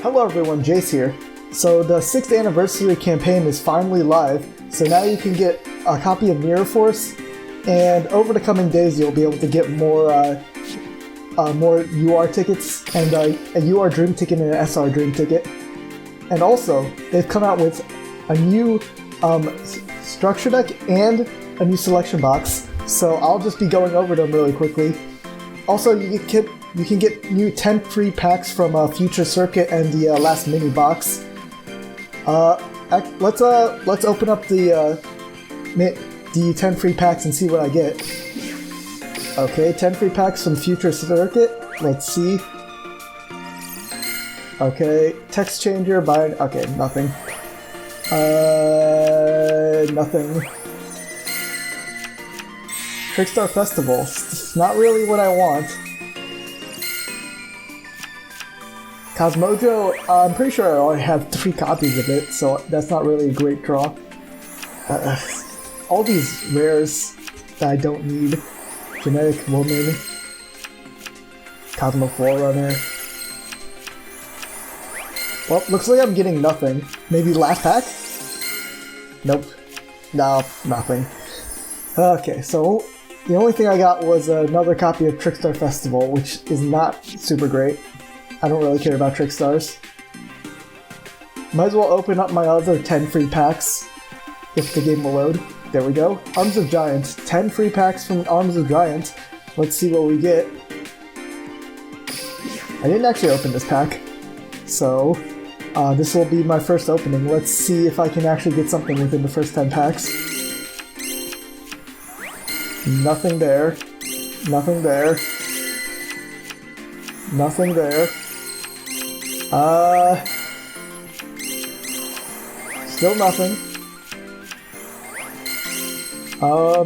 Hello everyone, Jace here. So the 6th anniversary campaign is finally live, so now you can get a copy of Mirror Force, and over the coming days you'll be able to get more UR tickets, and a UR Dream ticket and an SR Dream ticket. And also, they've come out with a new structure deck and a new selection box, so I'll just be going over them really quickly. Also, you can get new 10 free packs from Future Circuit and the last mini box. Let's open up the 10 free packs and see what I get. Okay, 10 free packs from Future Circuit. Let's see. Okay, text changer, okay, nothing. Nothing. Trickstar Festival. It's not really what I want. Cosmojo, I'm pretty sure I already have 3 copies of it, so that's not really a great draw. All these rares that I don't need. Genetic Woman. Cosmo Forerunner. Well, looks like I'm getting nothing. Maybe last pack? Nope. No, nothing. Okay, so the only thing I got was another copy of Trickstar Festival, which is not super great. I don't really care about Trickstars. Might as well open up my other 10 free packs, if the game will load. There we go. Arms of Giant. 10 free packs from Arms of Giant. Let's see what we get. I didn't actually open this pack, so this will be my first opening. Let's see if I can actually get something within the first 10 packs. Nothing there. Nothing there. Nothing there. Still nothing.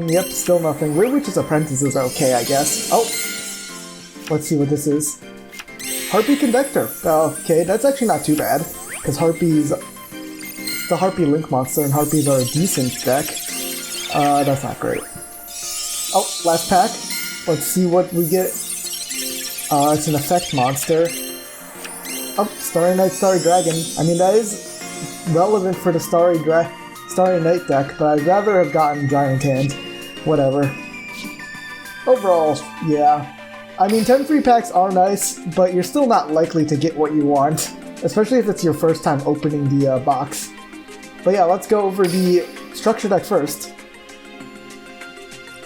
Yep, still nothing. Weird Witch's Apprentice is okay, I guess. Oh! Let's see what this is. Harpy Conductor. Okay, that's actually not too bad, because Harpy's the Harpy Link monster, and Harpies are a decent deck. That's not great. Oh, last pack. Let's see what we get. It's an effect monster. Oh, Starry Night, Starry Dragon. I mean, that is relevant for the Starry Night deck, but I'd rather have gotten Giant Hand. Whatever. Overall, yeah. I mean, 10 free packs are nice, but you're still not likely to get what you want, especially if it's your first time opening the box. But yeah, let's go over the structure deck first.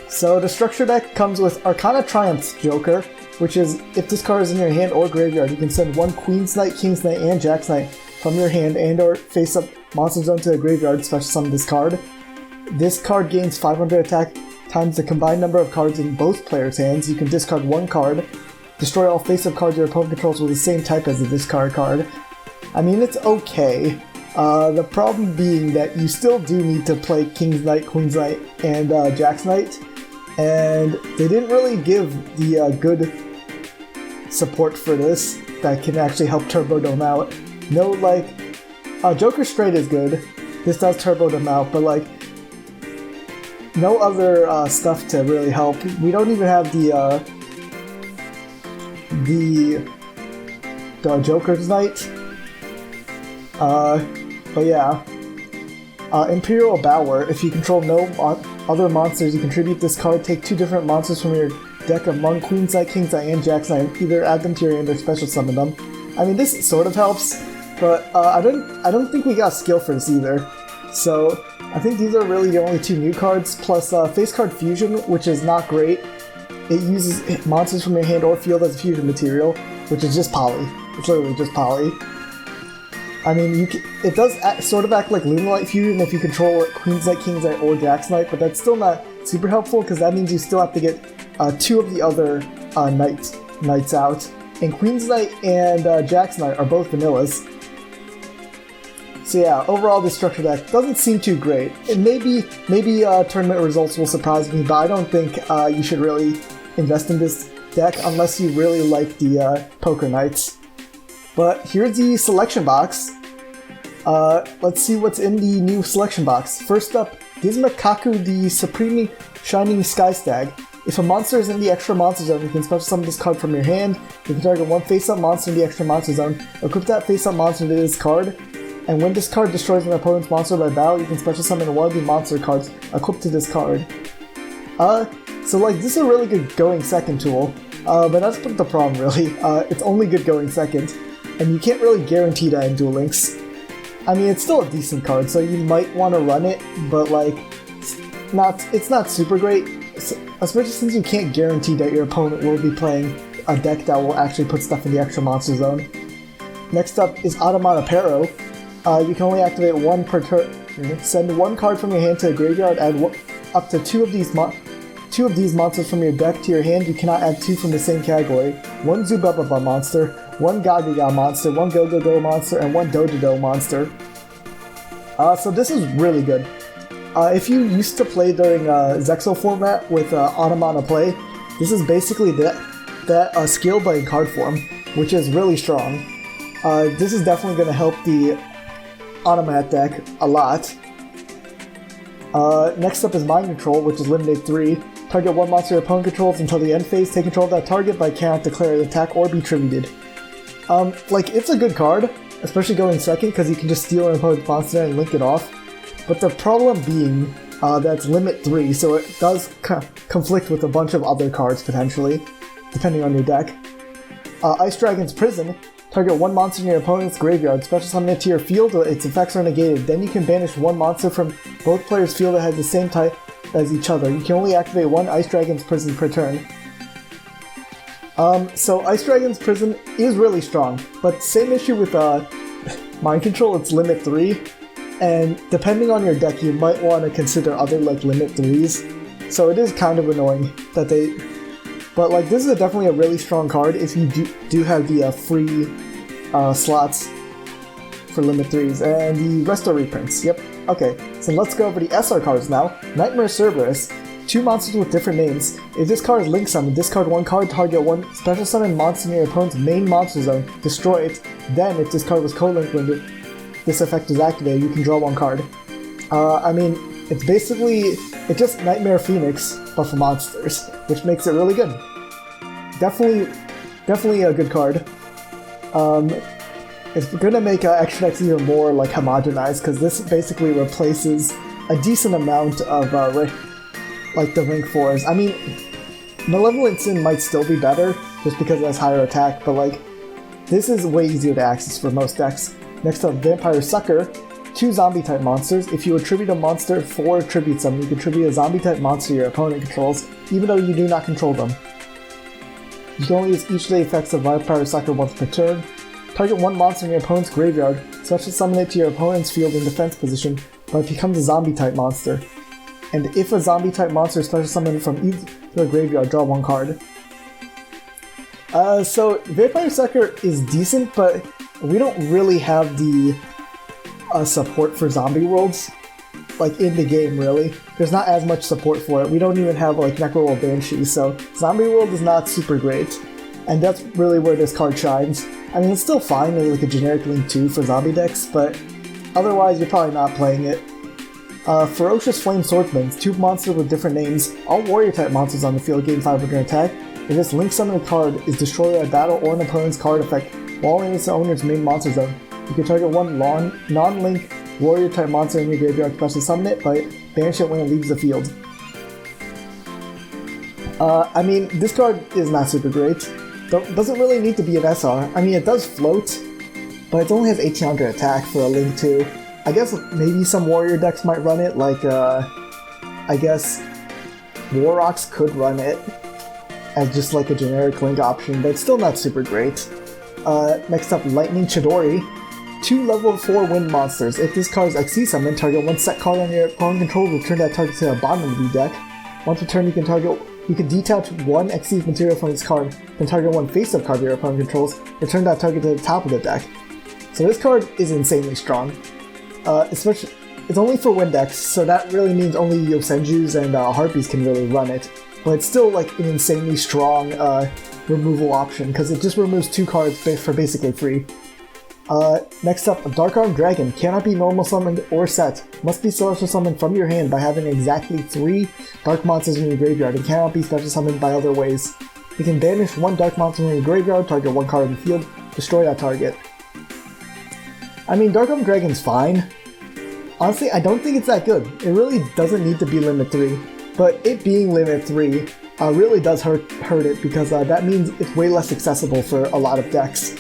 So the structure deck comes with Arcana Triumph's Joker, which is, if this card is in your hand or graveyard, you can send one Queen's Knight, King's Knight, and Jack's Knight from your hand and or face-up monster zone to the graveyard, special summon this card. This card gains 500 attack times the combined number of cards in both players' hands. You can discard one card, destroy all face-up cards your opponent controls with the same type as the discard card. I mean, it's okay. The problem being that you still do need to play King's Knight, Queen's Knight, and Jack's Knight, and they didn't really give the good support for this that can actually help turbo them out. No, like, Joker Straight is good. This does turbo them out, but like, no other stuff to really help. We don't even have the Joker's Knight. But yeah. Imperial Bower. If you control no other monsters, you contribute this card. Take 2 different monsters from your deck among Queen's Knight, King's Knight, and Jack's Knight, and either add them to your hand or special summon them. I mean, this sort of helps, but I don't think we got skill for this either. So I think these are really the only 2 new cards, plus Face Card Fusion, which is not great. It uses monsters from your hand or field as a fusion material, which is just poly. It's literally just poly. I mean, it does sort of act like Lunalight Fusion if you control Queen's Knight, King's Knight, or Jack's Knight, but that's still not super helpful, because that means you still have to get 2 of the other knights out. And Queen's Knight and Jack's Knight are both vanillas. So yeah, overall this structure deck doesn't seem too great. And maybe tournament results will surprise me, but I don't think you should really invest in this deck unless you really like the Poker Knights. But here's the selection box. Let's see what's in the new selection box. First up, Gizmokaku, the Supreme Shining Sky Stag. If a monster is in the extra monster zone, you can special summon this card from your hand. You can target one face-up monster in the extra monster zone. Equip that face-up monster to this card. And when this card destroys an opponent's monster by battle, you can special summon one of the monster cards equipped to this card. So like, this is a really good going second tool. But that's the problem, really. It's only good going second. And you can't really guarantee that in Duel Links. I mean, it's still a decent card, so you might want to run it, but like, it's not super great, especially since you can't guarantee that your opponent will be playing a deck that will actually put stuff in the extra monster zone. Next up is Automata Pero. You can only activate one per turn. Send one card from your hand to the graveyard, add up to two of these monsters from your deck to your hand. You cannot add two from the same category. One Zububaba monster, one Gagaga monster, one Go-Go-Go monster, and one Dododo monster. So this is really good. If you used to play during Zexal format with Automata Play, this is basically that skill but in card form, which is really strong. This is definitely going to help the Automat deck a lot. Next up is Mind Control, which is limited 3. Target one monster your opponent controls until the end phase. Take control of that target, but cannot declare an attack or be tributed. Like, it's a good card, especially going second, because you can just steal an opponent's monster and link it off. But the problem being that's limit 3, so it does conflict with a bunch of other cards, potentially, depending on your deck. Ice Dragon's Prison. Target one monster in your opponent's graveyard, special summon it to your field, its effects are negated. Then you can banish one monster from both players' field that has the same type as each other. You can only activate one Ice Dragon's Prison per turn. So Ice Dragon's Prison is really strong, but same issue with Mind Control, it's limit 3. And depending on your deck, you might want to consider other like limit 3s. So it is kind of annoying that they... But like, this is definitely a really strong card if you do have the free slots for limit 3s. And the Resto reprints, yep. Okay, so let's go over the SR cards now. Nightmare Cerberus. 2 monsters with different names. If this card is link summoned, discard one card, target one special summon monster in your opponent's main monster zone, destroy it. Then, if this card was co-linked when this effect is activated, you can draw one card. I mean, it's just Nightmare Phoenix, but for monsters, which makes it really good. Definitely a good card. It's gonna make Extra decks even more like homogenized, because this basically replaces a decent amount of like the rank 4s. I mean, Malevolent Sin might still be better, just because it has higher attack, but like, this is way easier to access for most decks. Next up, Vampire Sucker. 2 zombie-type monsters. If you attribute a monster 4 attributes them, you can attribute a zombie-type monster your opponent controls, even though you do not control them. You can only use each of the effects of Vampire Sucker once per turn. Target one monster in your opponent's graveyard, special summon it to your opponent's field in defense position, but it becomes a zombie-type monster. And if a zombie-type monster is special summoned from either graveyard, draw one card. So Vampire Sucker is decent, but we don't really have the support for zombie worlds, like in the game, really. There's not as much support for it. We don't even have like Necro Banshee, so zombie world is not super great, and that's really where this card shines. I mean, it's still fine as like a generic Link 2 for zombie decks, but otherwise you're probably not playing it. Ferocious Flame Swordsman, 2 monsters with different names, all warrior type monsters on the field gain 500 attack. If this Link Summon card is destroyed by battle or an opponent's card effect while in its owner's main monster zone, you can target one non-link warrior type monster in your graveyard, special summon it, but banish it when it leaves the field. I mean, this card is not super great. Doesn't really need to be an SR. I mean, it does float, but it only has 1800 attack for a Link 2. I guess maybe some warrior decks might run it, like, I guess Warrocks could run it as just like a generic Link option, but it's still not super great. Next up, Lightning Chidori. 2 level 4 wind monsters. If this card is XC summoned, target one set card on your opponent control, return that target to the bottom of the deck. Once per turn, you can detach one XC material from this card, then target one face-up card your opponent controls, return that target to the top of the deck. So this card is insanely strong. Especially, it's only for wind decks, so that really means only Yosenjus and Harpies can really run it. But it's still like an insanely strong removal option, because it just removes 2 cards for basically free. Next up, a Dark Arm Dragon cannot be normal summoned or set. Must be special summoned from your hand by having exactly 3 dark monsters in your graveyard and cannot be special summoned by other ways. You can banish 1 dark monster from your graveyard, target 1 card in the field, destroy that target. I mean, Dark Arm Dragon's fine. Honestly, I don't think it's that good. It really doesn't need to be limit 3, but it being limit 3 really does hurt it because that means it's way less accessible for a lot of decks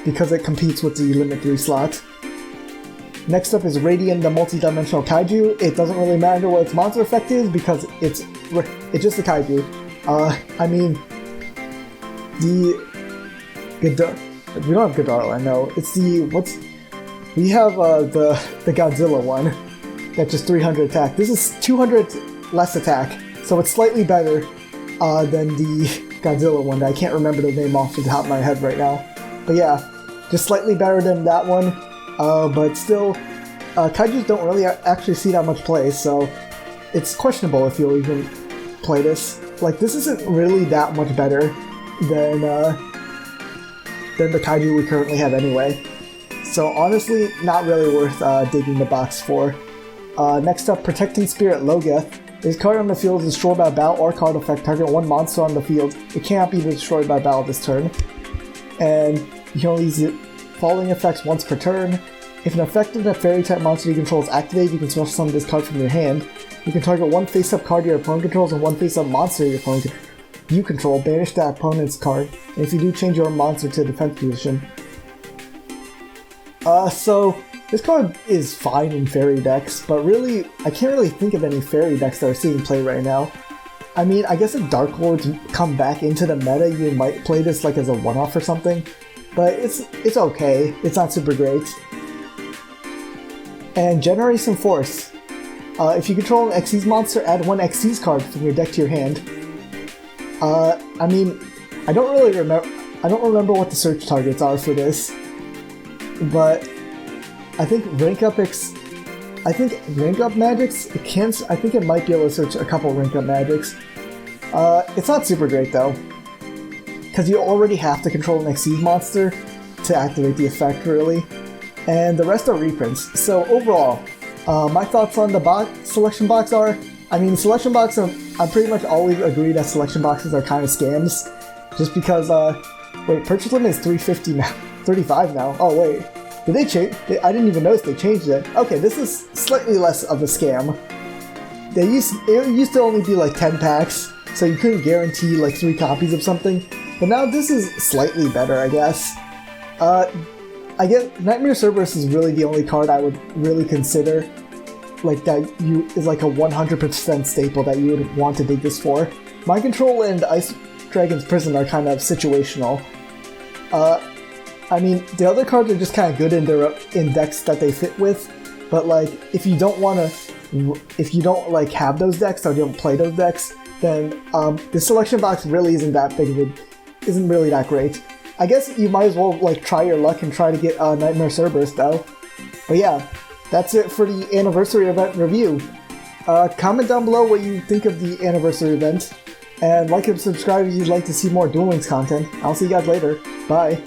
because it competes with the limit 3 slot. Next up is Radiant, the multi-dimensional kaiju. It doesn't really matter what its monster effect is because it's just a kaiju. I mean, we don't have Ghidorah, no. It's we have the Godzilla one that's just 300 attack. This is 200 less attack, so it's slightly better than the Godzilla one. I can't remember the name off the top of my head right now. But yeah, just slightly better than that one. But still, kaijus don't really actually see that much play, so it's questionable if you'll even play this. Like, this isn't really that much better than the kaiju we currently have anyway. So honestly, not really worth digging the box for. Next up, Protecting Spirit Logeth. This card on the field is destroyed by battle or card effect. Target 1 monster on the field. It cannot be destroyed by battle this turn. And you can only use it following effects once per turn. If an effect of that fairy type monster you control is activated, you can special summon this card from your hand. You can target 1 face-up card your opponent controls and 1 face-up monster your opponent you control. Banish that opponent's card. And if you do, change your monster to defense position. So this card is fine in fairy decks, but really, I can't really think of any fairy decks that are seeing play right now. I mean, I guess if Dark Lords come back into the meta, you might play this like as a one-off or something, but it's okay. It's not super great. And Generation Force. If you control an Xyz monster, add 1 Xyz card from your deck to your hand. I mean, I don't remember what the search targets are for this. But I think rank up magics. I think it might be able to search a couple rank up magics. It's not super great though, because you already have to control an Xyz monster to activate the effect, really, and the rest are reprints. So overall, my thoughts on the selection box are: I mean, selection box. I pretty much always agree that selection boxes are kind of scams, just because. Wait, purchase limit is 350 now. 35 now. Oh wait, did they change? I didn't even notice they changed it. Okay, this is slightly less of a scam. It used to only be like 10 packs, so you couldn't guarantee like 3 copies of something. But now this is slightly better, I guess. I guess Nightmare Cerberus is really the only card I would really consider like that is like a 100% staple that you would want to dig this for. Mind Control and Ice Dragon's Prison are kind of situational. I mean, the other cards are just kind of good in decks that they fit with, but like if you don't like have those decks or you don't play those decks, then the selection box really isn't really that great. I guess you might as well like try your luck and try to get Nightmare Cerberus though. But yeah, that's it for the anniversary event review. Comment down below what you think of the anniversary event, and like and subscribe if you'd like to see more Duel Links content. I'll see you guys later. Bye.